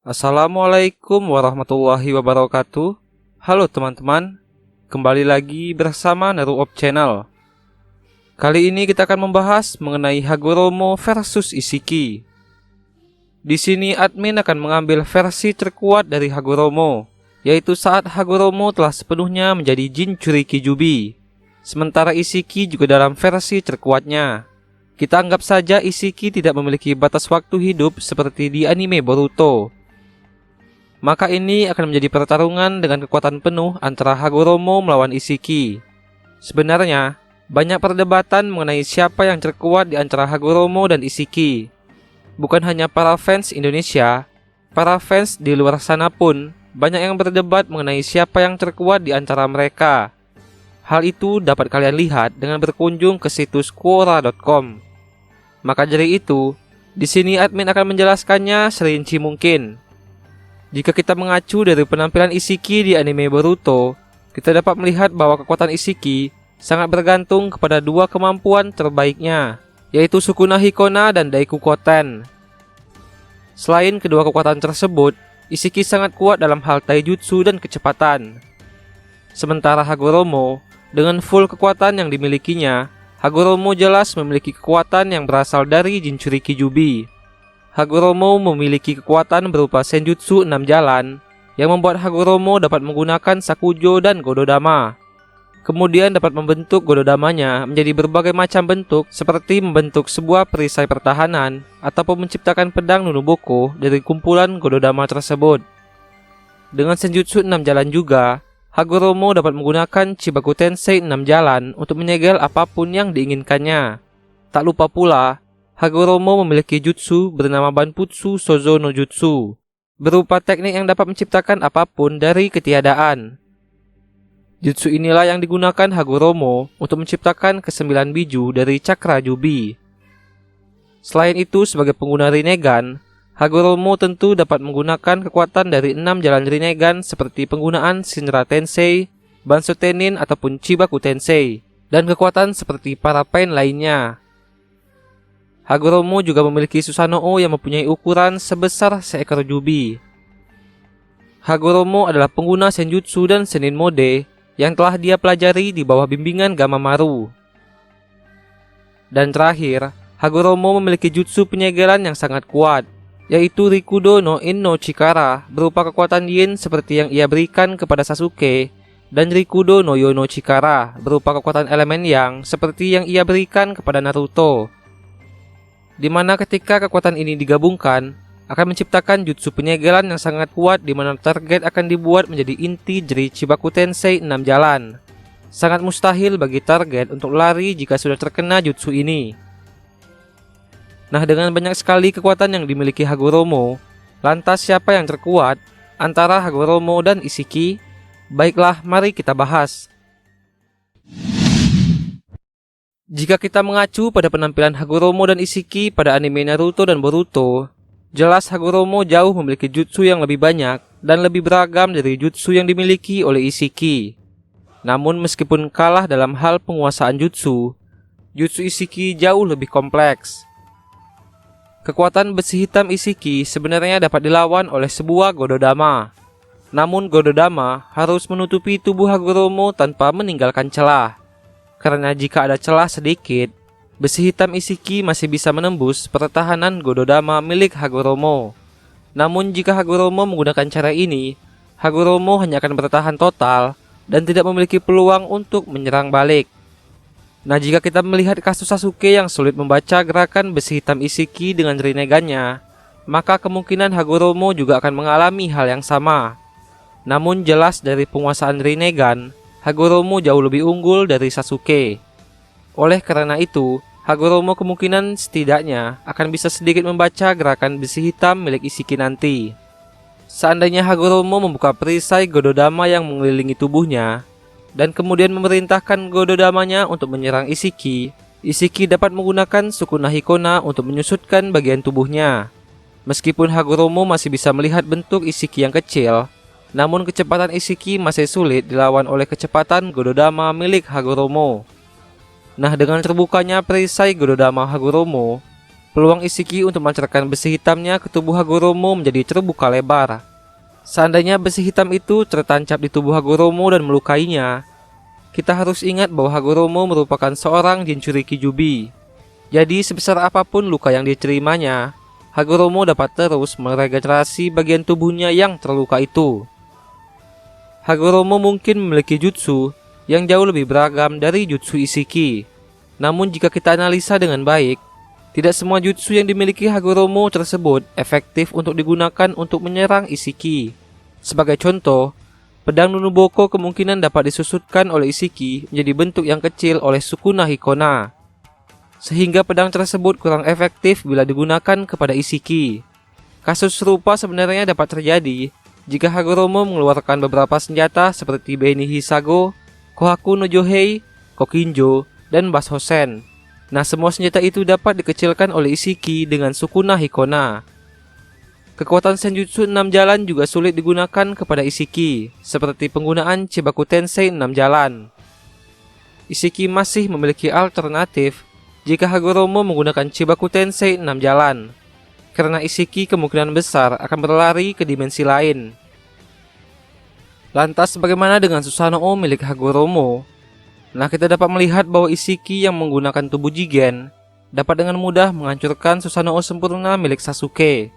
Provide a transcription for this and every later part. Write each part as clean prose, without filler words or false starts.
Assalamualaikum warahmatullahi wabarakatuh. Halo teman-teman, kembali lagi bersama Naruop Channel. Kali ini kita akan membahas mengenai Hagoromo versus Isshiki. Di sini admin akan mengambil versi terkuat dari Hagoromo, yaitu saat Hagoromo telah sepenuhnya menjadi Jin Churikijubi. Sementara Isshiki juga dalam versi terkuatnya. Kita anggap saja Isshiki tidak memiliki batas waktu hidup seperti di anime Boruto. Maka ini akan menjadi pertarungan dengan kekuatan penuh antara Hagoromo melawan Isshiki. Sebenarnya, banyak perdebatan mengenai siapa yang terkuat di antara Hagoromo dan Isshiki. Bukan hanya para fans Indonesia, para fans di luar sana pun banyak yang berdebat mengenai siapa yang terkuat di antara mereka. Hal itu dapat kalian lihat dengan berkunjung ke situs Quora.com. Maka dari itu, di sini admin akan menjelaskannya serinci mungkin. Jika kita mengacu dari penampilan Isshiki di anime Boruto, kita dapat melihat bahwa kekuatan Isshiki sangat bergantung kepada dua kemampuan terbaiknya, yaitu Sukuna Hikona dan Daikukoten. Selain kedua kekuatan tersebut, Isshiki sangat kuat dalam hal taijutsu dan kecepatan. Sementara Hagoromo, dengan full kekuatan yang dimilikinya, Hagoromo jelas memiliki kekuatan yang berasal dari Jin Churikijubi. Hagoromo memiliki kekuatan berupa Senjutsu 6 jalan yang membuat Hagoromo dapat menggunakan Sakujo dan Gododama. Kemudian dapat membentuk Gododamanya menjadi berbagai macam bentuk seperti membentuk sebuah perisai pertahanan ataupun menciptakan pedang Nunoboko dari kumpulan Gododama tersebut. Dengan Senjutsu 6 jalan juga, Hagoromo dapat menggunakan Chibaku Tensei 6 jalan untuk menyegel apapun yang diinginkannya. Tak lupa pula, Hagoromo memiliki jutsu bernama Banputsu Sozo no Jutsu, berupa teknik yang dapat menciptakan apapun dari ketiadaan. Jutsu inilah yang digunakan Hagoromo untuk menciptakan ke-9 biju dari Cakra Jubi. Selain itu, sebagai pengguna Rinnegan, Hagoromo tentu dapat menggunakan kekuatan dari 6 jalan Rinnegan seperti penggunaan Shinra Tensei, Banso Tenin ataupun Chibaku Tensei, dan kekuatan seperti para pain lainnya. Hagoromo juga memiliki Susanoo yang mempunyai ukuran sebesar seekor jubi. Hagoromo adalah pengguna Senjutsu dan Senin Mode yang telah dia pelajari di bawah bimbingan Gamamaru. Dan terakhir, Hagoromo memiliki jutsu penyegelan yang sangat kuat, yaitu Rikudo no In no Chikara berupa kekuatan yin seperti yang ia berikan kepada Sasuke, dan Rikudo no Yo no Chikara berupa kekuatan elemen yang seperti yang ia berikan kepada Naruto. Di mana ketika kekuatan ini digabungkan, akan menciptakan jutsu penyegelan yang sangat kuat di mana target akan dibuat menjadi inti dari Chibaku Tensei 6 jalan. Sangat mustahil bagi target untuk lari jika sudah terkena jutsu ini. Nah, dengan banyak sekali kekuatan yang dimiliki Hagoromo, lantas siapa yang terkuat antara Hagoromo dan Isshiki? Baiklah, mari kita bahas. Jika kita mengacu pada penampilan Hagoromo dan Isshiki pada anime Naruto dan Boruto, jelas Hagoromo jauh memiliki jutsu yang lebih banyak dan lebih beragam dari jutsu yang dimiliki oleh Isshiki. Namun meskipun kalah dalam hal penguasaan jutsu, jutsu Isshiki jauh lebih kompleks. Kekuatan besi hitam Isshiki sebenarnya dapat dilawan oleh sebuah Gododama. Namun Gododama harus menutupi tubuh Hagoromo tanpa meninggalkan celah. Karena jika ada celah sedikit, besi hitam Isshiki masih bisa menembus pertahanan Gododama milik Hagoromo. Namun jika Hagoromo menggunakan cara ini, Hagoromo hanya akan bertahan total dan tidak memiliki peluang untuk menyerang balik. Nah, jika kita melihat kasus Sasuke yang sulit membaca gerakan besi hitam Isshiki dengan Rinnegannya, maka kemungkinan Hagoromo juga akan mengalami hal yang sama. Namun jelas dari penguasaan Rinnegan, Hagoromo jauh lebih unggul dari Sasuke. Oleh karena itu, Hagoromo kemungkinan setidaknya akan bisa sedikit membaca gerakan besi hitam milik Isshiki nanti. Seandainya Hagoromo membuka perisai Gododama yang mengelilingi tubuhnya, dan kemudian memerintahkan Gododamanya untuk menyerang Isshiki, Isshiki dapat menggunakan Sukuna Hikona untuk menyusutkan bagian tubuhnya. Meskipun Hagoromo masih bisa melihat bentuk Isshiki yang kecil, namun kecepatan Isshiki masih sulit dilawan oleh kecepatan Gododama milik Hagoromo. Nah, dengan terbukanya perisai Gododama Hagoromo, Peluang Isiki untuk melancarkan besi hitamnya ke tubuh Hagoromo menjadi terbuka lebar. Seandainya besi hitam itu tertancap di tubuh Hagoromo dan melukainya, kita harus ingat bahwa Hagoromo merupakan seorang Jinchuriki Kyuubi. Jadi sebesar apapun luka yang diterimanya, Hagoromo dapat terus meregenerasi bagian tubuhnya yang terluka itu. Hagoromo mungkin memiliki jutsu yang jauh lebih beragam dari jutsu Isiki. Namun jika kita analisa dengan baik, tidak semua jutsu yang dimiliki Hagoromo tersebut efektif untuk digunakan untuk menyerang Isiki. Sebagai contoh, pedang Nunoboko kemungkinan dapat disusutkan oleh Isiki menjadi bentuk yang kecil oleh Sukuna Hikona, sehingga pedang tersebut kurang efektif bila digunakan kepada Isiki. Kasus serupa sebenarnya dapat terjadi jika Hagoromo mengeluarkan beberapa senjata seperti Beni Hisago, Kohaku no Johei, Kokinjo, dan Bashosen. Nah, semua senjata itu dapat dikecilkan oleh Isiki dengan Sukuna Hikona. Kekuatan Senjutsu 6 jalan juga sulit digunakan kepada Isiki, seperti penggunaan Chibaku Tensei 6 jalan. Isiki masih memiliki alternatif jika Hagoromo menggunakan Chibaku Tensei 6 jalan, karena Isiki kemungkinan besar akan berlari ke dimensi lain. Lantas bagaimana dengan Susanoo milik Hagoromo? Nah, kita dapat melihat bahwa Isiki yang menggunakan tubuh Jigen dapat dengan mudah menghancurkan Susanoo sempurna milik Sasuke.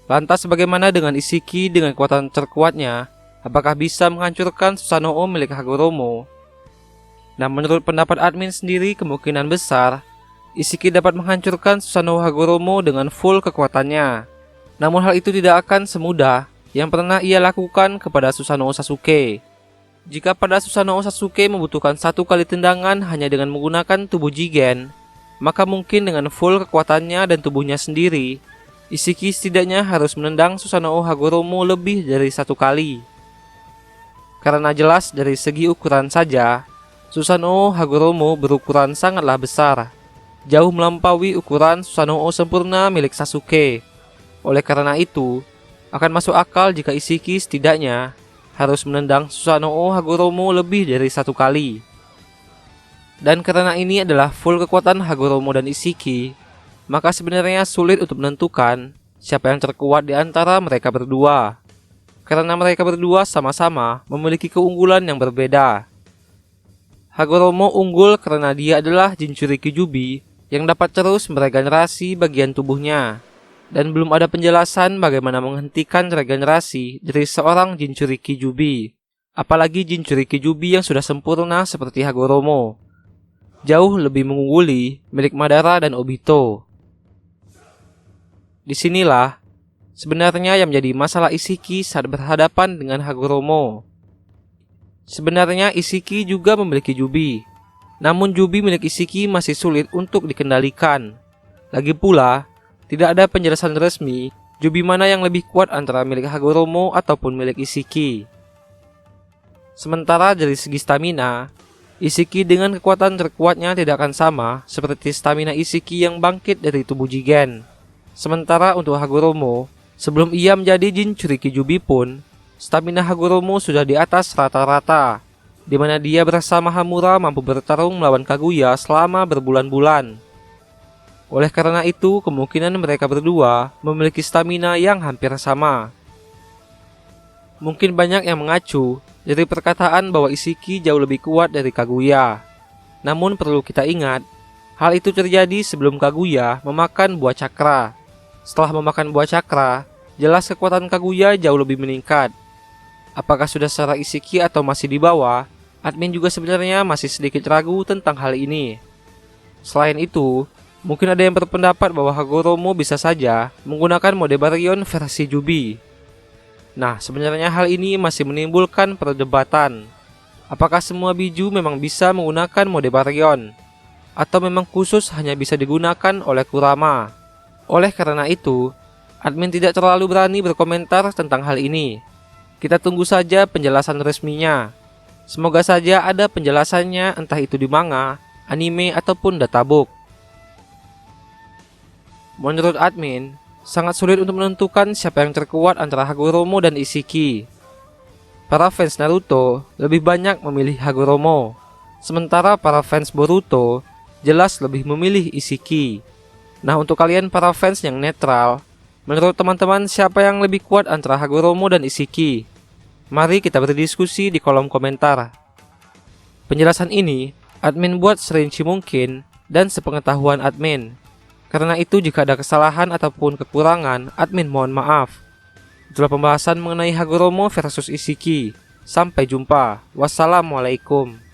Lantas bagaimana dengan Isiki dengan kekuatan terkuatnya? Apakah bisa menghancurkan Susanoo milik Hagoromo? Nah, menurut pendapat admin sendiri, kemungkinan besar Isiki dapat menghancurkan Susanoo Hagoromo dengan full kekuatannya. Namun hal itu tidak akan semudah yang pernah ia lakukan kepada Susanoo Sasuke. Jika pada Susanoo Sasuke membutuhkan satu kali tendangan hanya dengan menggunakan tubuh Jigen, maka mungkin dengan full kekuatannya dan tubuhnya sendiri, Isiki setidaknya harus menendang Susanoo Hagoromo lebih dari satu kali. Karena jelas dari segi ukuran saja, Susanoo Hagoromo berukuran sangatlah besar, jauh melampaui ukuran Susanoo sempurna milik Sasuke. Oleh karena itu, akan masuk akal jika Isiki setidaknya harus menendang Susanoo Hagoromo lebih dari satu kali. Dan karena ini adalah full kekuatan Hagoromo dan Isiki, maka sebenarnya sulit untuk menentukan siapa yang terkuat di antara mereka berdua, karena mereka berdua sama-sama memiliki keunggulan yang berbeda. Hagoromo unggul karena dia adalah Jinchuriki Kyuubi yang dapat terus meregenerasi bagian tubuhnya, dan belum ada penjelasan bagaimana menghentikan regenerasi dari seorang Jinchuriki Kyuubi, apalagi Jinchuriki Kyuubi yang sudah sempurna seperti Hagoromo. Jauh lebih mengungguli milik Madara dan Obito. Disinilah sebenarnya yang menjadi masalah Isiki saat berhadapan dengan Hagoromo. Sebenarnya Isiki juga memiliki Kyuubi, namun Kyuubi milik Isiki masih sulit untuk dikendalikan. Lagi pula, tidak ada penjelasan resmi Kyuubi mana yang lebih kuat antara milik Hagoromo ataupun milik Isiki. Sementara dari segi stamina, Isiki dengan kekuatan terkuatnya tidak akan sama seperti stamina Isiki yang bangkit dari tubuh Jigen. Sementara untuk Hagoromo, sebelum ia menjadi Jinchuriki Kyuubi pun, stamina Hagoromo sudah di atas rata-rata, di mana dia bersama Hamura mampu bertarung melawan Kaguya selama berbulan-bulan. Oleh karena itu, kemungkinan mereka berdua memiliki stamina yang hampir sama. Mungkin banyak yang mengacu dari perkataan bahwa Isiki jauh lebih kuat dari Kaguya. Namun perlu kita ingat, hal itu terjadi sebelum Kaguya memakan buah cakra. Setelah memakan buah cakra, jelas kekuatan Kaguya jauh lebih meningkat. Apakah sudah secara Isiki atau masih di bawah? Admin juga sebenarnya masih sedikit ragu tentang hal ini. Selain itu, mungkin ada yang berpendapat bahwa Hagoromo bisa saja menggunakan mode Baryon versi Kyuubi. Nah, sebenarnya hal ini masih menimbulkan perdebatan. Apakah semua biju memang bisa menggunakan mode Baryon, atau memang khusus hanya bisa digunakan oleh Kurama? Oleh karena itu, admin tidak terlalu berani berkomentar tentang hal ini. Kita tunggu saja penjelasan resminya. Semoga saja ada penjelasannya, entah itu di manga, anime, ataupun databook. Menurut admin, sangat sulit untuk menentukan siapa yang terkuat antara Hagoromo dan Isiki. Para fans Naruto lebih banyak memilih Hagoromo, sementara para fans Boruto jelas lebih memilih Isiki. Nah, untuk kalian para fans yang netral, menurut teman-teman siapa yang lebih kuat antara Hagoromo dan Isshiki? Mari kita berdiskusi di kolom komentar. Penjelasan ini admin buat serinci mungkin dan sepengetahuan admin. Karena itu jika ada kesalahan ataupun kekurangan, admin mohon maaf. Itulah pembahasan mengenai Hagoromo versus Isshiki. Sampai jumpa. Wassalamualaikum.